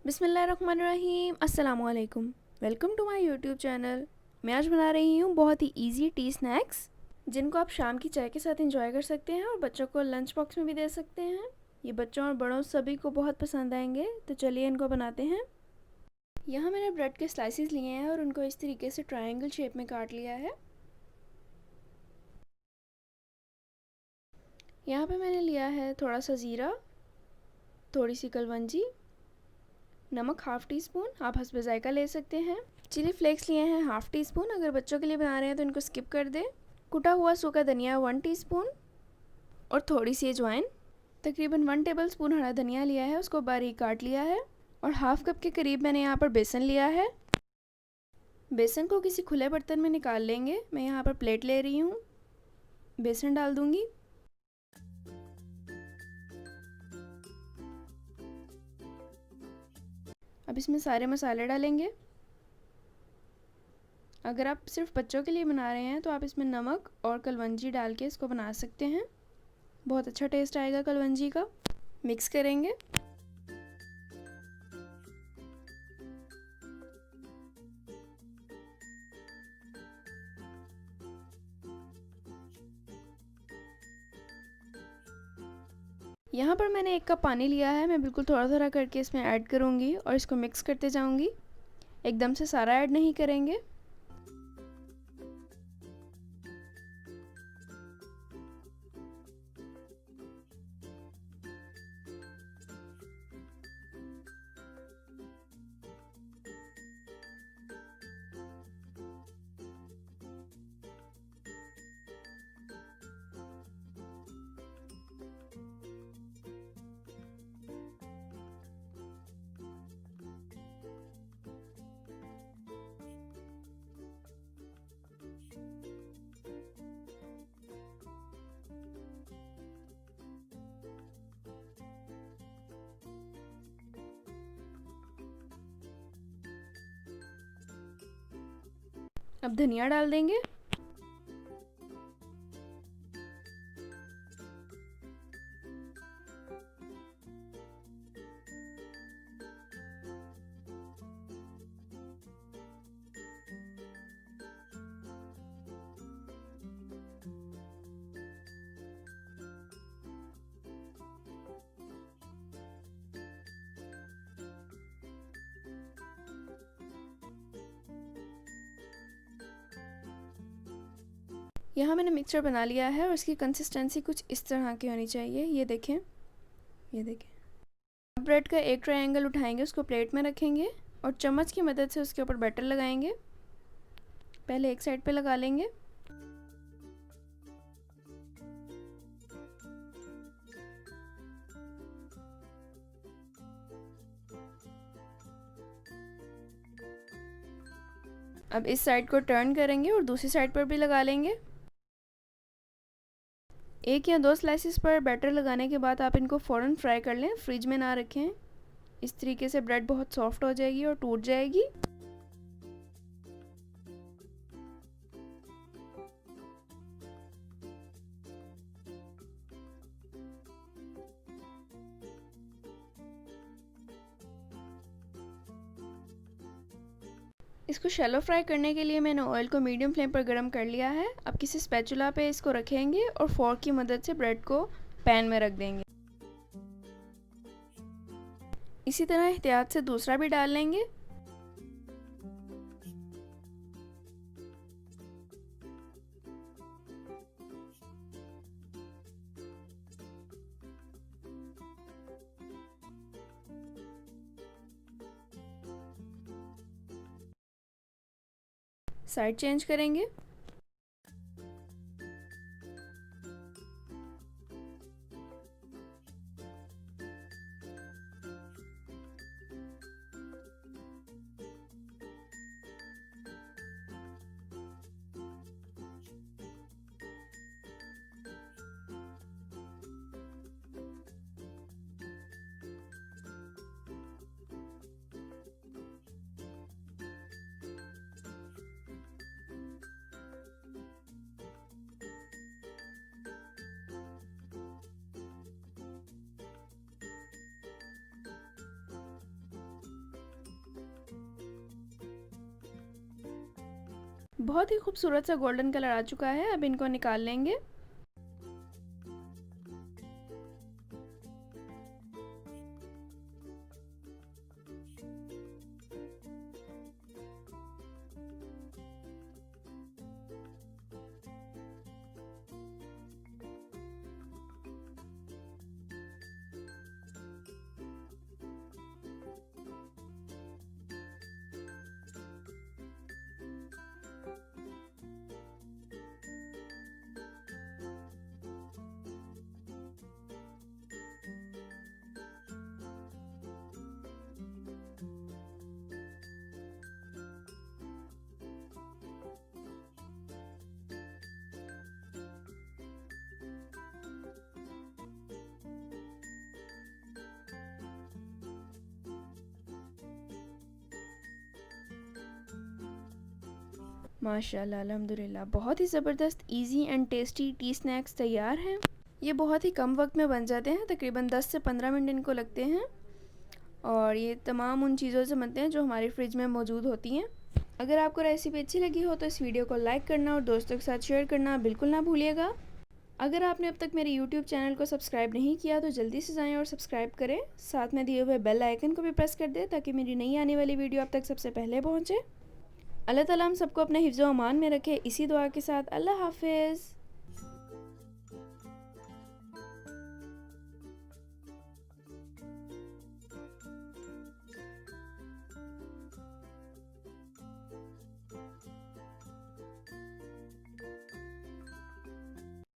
बिस्मिल्लाहिर्रहमानिर्रहीम, अस्सलामुअलैकुम। Welcome to my YouTube channel. मैं आज बना रही हूँ बहुत ही इजी टी स्नैक्स, जिनको आप शाम की चाय के साथ एंजॉय कर सकते हैं और बच्चों को लंच बॉक्स में भी दे सकते हैं। ये बच्चों और बड़ों सभी को बहुत पसंद आएंगे, तो चलिए इनको बनाते हैं। यहाँ मैंने ब्रेड के स्लाइसिस लिए हैं और उनको इस तरीके से ट्रायंगल शेप में काट लिया है। यहाँ पे मैंने लिया है थोड़ा सा ज़ीरा, थोड़ी सी कलवंजी, नमक हाफ़ टी स्पून, आप हस्ब ज़ायक़ा ले सकते हैं। चिली फ्लेक्स लिए हैं हाफ़ टी स्पून, अगर बच्चों के लिए बना रहे हैं तो इनको स्किप कर दें। कुटा हुआ सूखा धनिया 1 टीस्पून और थोड़ी सी अजवाइन। तकरीबन 1 टेबलस्पून हरा धनिया लिया है, उसको बारीक काट लिया है। और हाफ़ कप के करीब मैंने यहाँ पर बेसन लिया है। बेसन को किसी खुले बर्तन में निकाल लेंगे। मैं यहाँ पर प्लेट ले रही हूँ, बेसन डाल दूँगी। अब इसमें सारे मसाले डालेंगे। अगर आप सिर्फ बच्चों के लिए बना रहे हैं तो आप इसमें नमक और कलवंजी डाल के इसको बना सकते हैं, बहुत अच्छा टेस्ट आएगा कलवंजी का। मिक्स करेंगे। यहाँ पर मैंने 1 कप पानी लिया है, मैं बिल्कुल थोड़ा थोड़ा करके इसमें ऐड करूँगी और इसको मिक्स करते जाऊँगी। एकदम से सारा ऐड नहीं करेंगे। अब धनिया डाल देंगे। यहाँ मैंने मिक्सचर बना लिया है और इसकी कंसिस्टेंसी कुछ इस तरह की होनी चाहिए। ये देखें, ये देखें। अब ब्रेड का एक ट्रायंगल उठाएंगे, उसको प्लेट में रखेंगे और चम्मच की मदद से उसके ऊपर बटर लगाएंगे। पहले एक साइड पे लगा लेंगे। अब इस साइड को टर्न करेंगे और दूसरी साइड पर भी लगा लेंगे। 1 या 2 स्लाइसिस पर बैटर लगाने के बाद आप इनको फ़ौरन फ्राई कर लें, फ्रिज में ना रखें। इस तरीके से ब्रेड बहुत सॉफ्ट हो जाएगी और टूट जाएगी। इसको शैलो फ्राई करने के लिए मैंने ऑयल को मीडियम फ्लेम पर गर्म कर लिया है। अब किसी स्पैचुला पे इसको रखेंगे और फोर्क की मदद से ब्रेड को पैन में रख देंगे। इसी तरह एहतियात से दूसरा भी डाल लेंगे। साइड चेंज करेंगे। बहुत ही खूबसूरत सा गोल्डन कलर आ चुका है। अब इनको निकाल लेंगे। माशाल्लाह अल्हम्दुलिल्लाह, बहुत ही ज़बरदस्त easy and tasty T snacks तैयार हैं। ये बहुत ही कम वक्त में बन जाते हैं, तकरीबन 10 से 15 मिनट इनको लगते हैं और ये तमाम उन चीज़ों से बनते हैं जो हमारे फ्रिज में मौजूद होती हैं। अगर आपको रेसिपी अच्छी लगी हो तो इस वीडियो को लाइक करना और दोस्तों के साथ शेयर करना बिल्कुल ना भूलिएगा। अगर आपने अब तक मेरे यूट्यूब चैनल को सब्सक्राइब नहीं किया तो जल्दी से जाएं और सब्सक्राइब करें। साथ में दिए हुए बेल आइकन को भी प्रेस कर दें ताकि मेरी नई आने वाली वीडियो आप तक सबसे पहले पहुँचे। अल्लाह ताला हम सबको अपने हिफ्ज़-ओ-अमान में रखे। इसी दुआ के साथ अल्लाह हाफ़िज़।